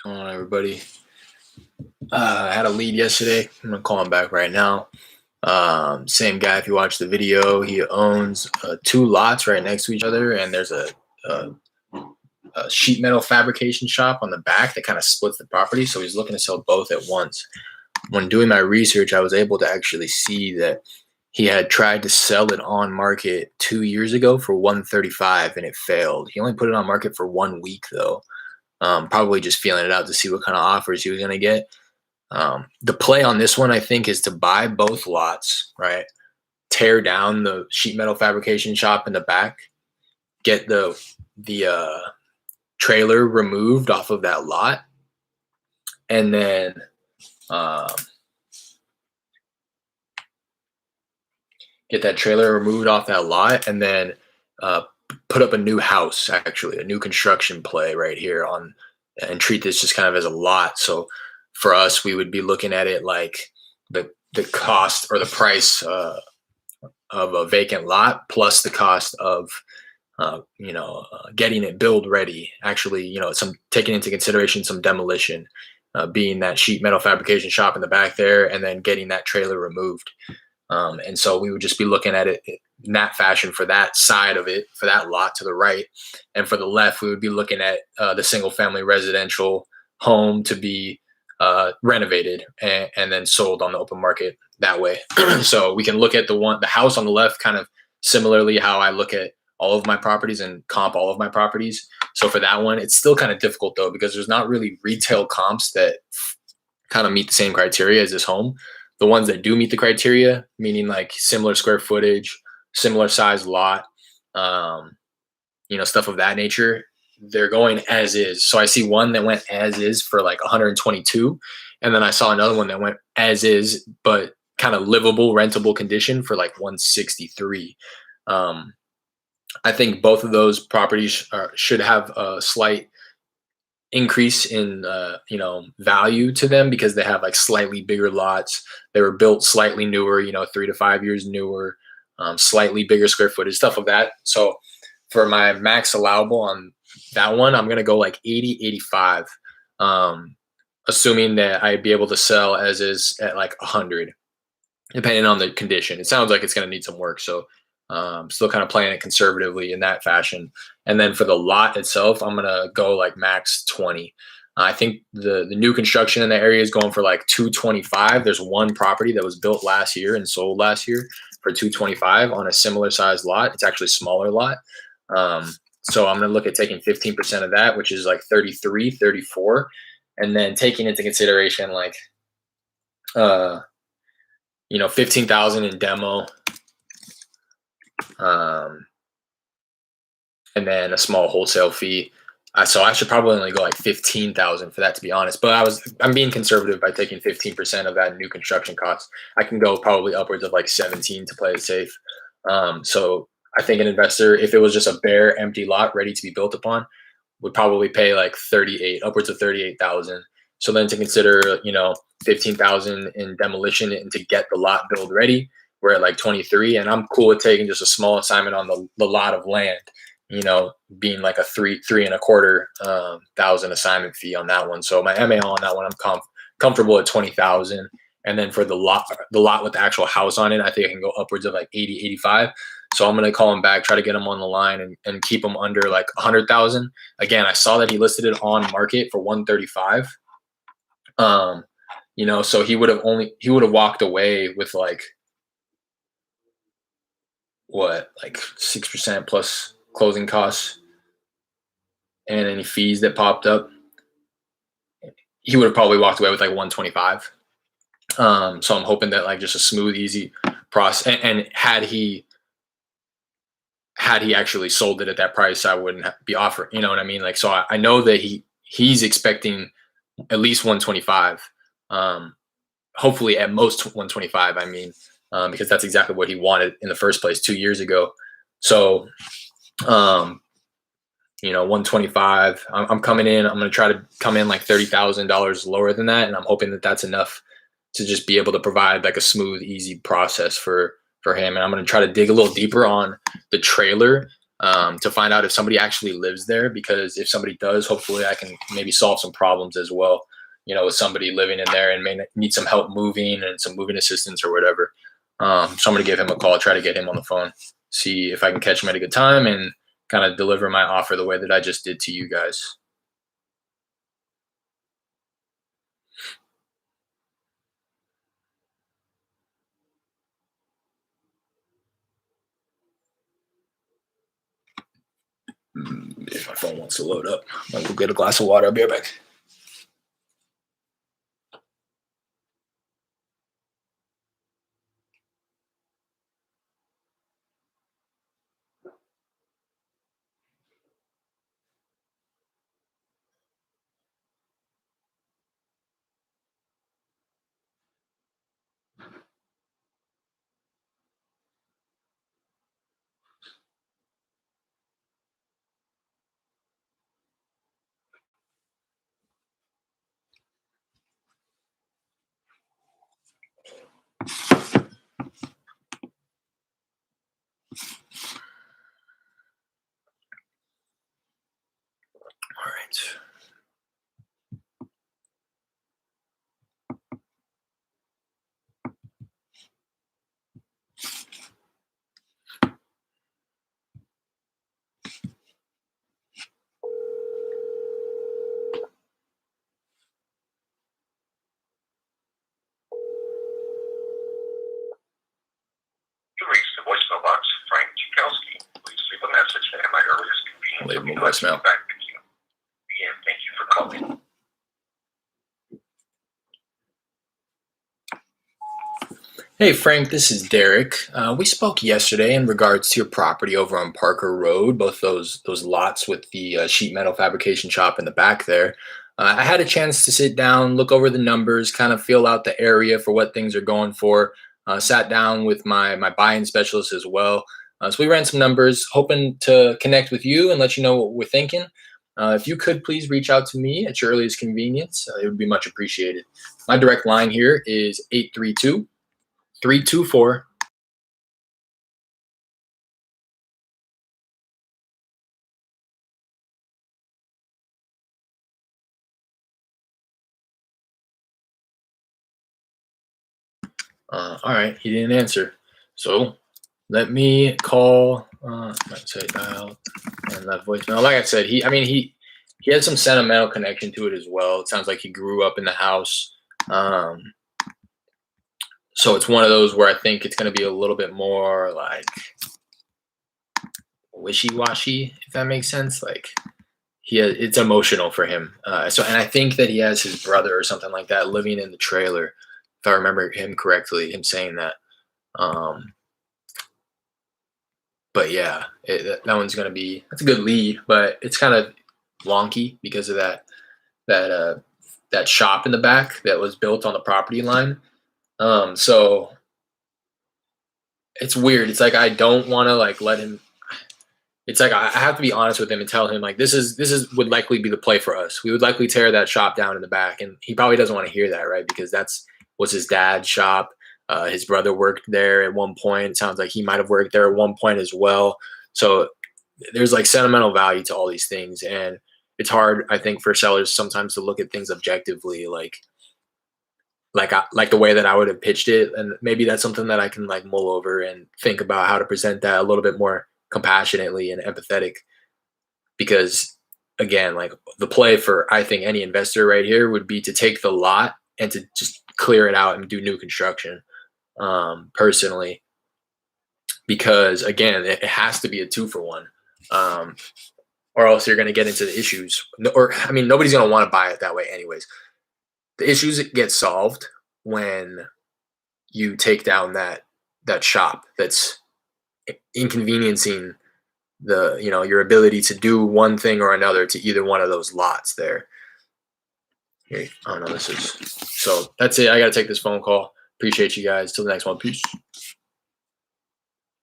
Going on, everybody? I had a lead yesterday. I'm gonna call him back right now. Same guy. If you watch the video, he owns two lots right next to each other, and there's a, a sheet metal fabrication shop on the back that kind of splits the property. So he's looking to sell both at once. When doing my research, I was able to actually see that he had tried to sell it on market 2 years ago for 135, and it failed. He only put it on market for 1 week though. Probably just feeling it out to see what kind of offers he was going to get. The play on this one, I think, is to buy both lots, right? Tear down the sheet metal fabrication shop in the back, get the trailer removed off of that lot, and then get that trailer removed off that lot, and then put up a new house, actually, a new construction play right here on, and treat this just kind of as a lot. So for us, we would be looking at it like the cost or the price of a vacant lot plus the cost of getting it build ready. Actually, some taking into consideration some demolition, being that sheet metal fabrication shop in the back there, and then getting that trailer removed. And so we would just be looking at it in that fashion for that side of it, for that lot to the right. And for the left, we would be looking at the single family residential home to be renovated and then sold on the open market that way. So we can look at the house on the left kind of similarly how I look at all of my properties and comp all of my properties. So for that one, it's still kind of difficult though, because there's not really retail comps that kind of meet the same criteria as this home. The ones that do meet the criteria, meaning like similar square footage, similar size lot, stuff of that nature, they're going as is. So I see one that went as is for like 122, and then I saw another one that went as is, but kind of livable, rentable condition for like 163. I think both of those properties should have a slight increase in value to them because they have like slightly bigger lots. They were built slightly newer, 3 to 5 years newer, slightly bigger square footage, stuff like that. So for my max allowable on that one, I'm gonna go like 80, 85, assuming that I'd be able to sell as is at like 100, depending on the condition. It sounds like it's gonna need some work, so still kind of playing it conservatively in that fashion. And then for the lot itself, I'm gonna go like max 20. I think the new construction in the area is going for like 225. There's one property that was built last year and sold last year for 225 on a similar size lot. It's actually a smaller lot. So I'm gonna look at taking 15% of that, which is like 33, 34, and then taking into consideration like 15,000 in demo, and then a small wholesale fee. So I should probably only go like 15,000 for that, to be honest. But I'm being conservative by taking 15% of that new construction cost. I can go probably upwards of like 17 to play it safe. So I think an investor, if it was just a bare empty lot ready to be built upon, would probably pay like 38, upwards of 38,000. So then to consider, 15,000 in demolition and to get the lot build ready, we're at like 23, and I'm cool with taking just a small assignment on the lot of land, being like a three and a quarter thousand assignment fee on that one. So my MA on that one, I'm comfortable at 20,000. And then for the lot with the actual house on it, I think I can go upwards of like 80, 85. So I'm going to call him back, try to get him on the line and keep him under like 100,000. Again, I saw that he listed it on market for 135. So he would have walked away with like, what, like 6% plus closing costs and any fees that popped up. He would have probably walked away with like 125. So I'm hoping that like just a smooth, easy process. And had he actually sold it at that price, I wouldn't be offering, you know what I mean? Like, so I know that he's expecting at least 125. Hopefully at most 125, I mean, because that's exactly what he wanted in the first place 2 years ago. So, 125, I'm coming in, I'm going to try to come in like $30,000 lower than that. And I'm hoping that that's enough to just be able to provide like a smooth, easy process for him. And I'm going to try to dig a little deeper on the trailer. to find out if somebody actually lives there. Because if somebody does, hopefully I can maybe solve some problems as well. With somebody living in there and may need some help moving and some moving assistance or whatever. So I'm gonna give him a call, try to get him on the phone, see if I can catch him at a good time, and kind of deliver my offer the way that I just did to you guys. If my phone wants to load up, I'll go get a glass of water. I'll be right back. 'All right. You reached the voicemail box of Frank Chikowski. Please leave a message and at my earliest convenience. Leave him a I'll be voicemail. back with you. Again, thank you for calling. Hey Frank, this is Derek. We spoke yesterday in regards to your property over on Parker Road, both those lots with the sheet metal fabrication shop in the back there. I had a chance to sit down, look over the numbers, kind of feel out the area for what things are going for. Sat down with my buying specialist as well. So we ran some numbers, hoping to connect with you and let you know what we're thinking. If you could please reach out to me at your earliest convenience, it would be much appreciated. My direct line here is 832-324. All right, he didn't answer. So let me call. Might say dial and left voicemail. Like I said, he has some sentimental connection to it as well. It sounds like he grew up in the house. Um, so it's one of those where I think it's going to be a little bit more like wishy-washy, if that makes sense. Like it's emotional for him. And I think that he has his brother or something like that living in the trailer. If I remember him correctly, him saying that. Um, but yeah, that one's gonna be that's a good lead, but it's kind of wonky because of that shop in the back that was built on the property line. So it's weird. It's like I don't want to like let him. It's like I have to be honest with him and tell him like this is would likely be the play for us. We would likely tear that shop down in the back, and he probably doesn't want to hear that, right? Because that's was his dad's shop. His brother worked there at one point. It sounds like he might have worked there at one point as well. So there's like sentimental value to all these things, and it's hard, I think, for sellers sometimes to look at things objectively, like the way that I would have pitched it, and maybe that's something that I can like mull over and think about how to present that a little bit more compassionately and empathetic. Because again, like the play for I think any investor right here would be to take the lot and to just clear it out and do new construction. Personally, because again, it has to be a 2-for-1, um, or else you're going to get into the issues. Or I mean, nobody's going to want to buy it that way, anyways. The issues get solved when you take down that shop that's inconveniencing your ability to do one thing or another to either one of those lots there. Here, oh no, this is so that's it. I got to take this phone call. Appreciate you guys. Till the next one. Peace.